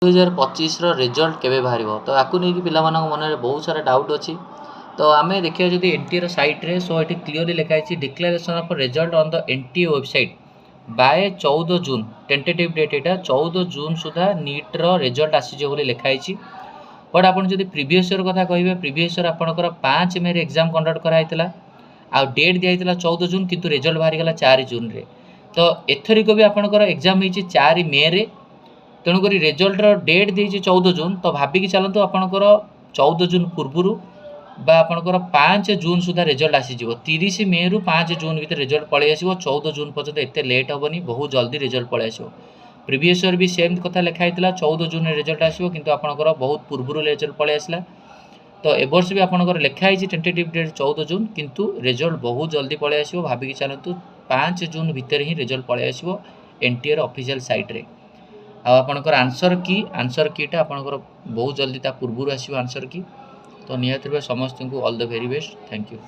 2025 result केबे बाहर तो आपको नहीं पिला मन में बहुत सारा डाउट अच्छी तो आम देखिए जब एनटीए सैट्रे सो ये क्लीयरली लिखाई declaration of result on the NTA website by 14 June tentative date यहाँ 14 जून सुधा नीट्र रिजल्ट आसी लिखाई बट आप प्रीवियस ईयर कथा कहे प्रीवियस ईयर आपंकर 5 मे एग्जाम कंडक्ट कराइला आ डेट दिखाई 14 जून किंतु रिजल्ट बाहरी गला 4 जून रे तो एथरिक भी आपंकर एग्जाम होती 4 मे रे तेणुक रिजल्टर डेट देती 14 जून तो भाविकी चलतु आपंकर 14 जून पूर्व आपंकर 5 जून सुधा रिजल्ट आसीज 30 मे रु 5 जून भितर रिजल्ट पलि आस 14 जून पर्यटन एत लेट हेनी बहुत जल्दी रिजल्ट पलि आस प्रीवियस ईयर भी सेम कथा लिखाई 14 जून रिजल्ट आसो कि आपंकर बहुत पूर्व रिजल्ट पलि आसला तो ए वर्ष भी आपंकर लिखाई टेंटेटिव डेट 14 जून किंतु रिजल्ट बहुत जल्दी पलि आस भाविकी चलतु 5 जून भितर ही रिजल्ट पलि आस एनटीए ऑफिशियल साइट रे आपणकर आंसर कीटा आपणकर बहुत जल्दी ता पूर्व आसो आंसर की तो निहत समस्त को all the very best thank you.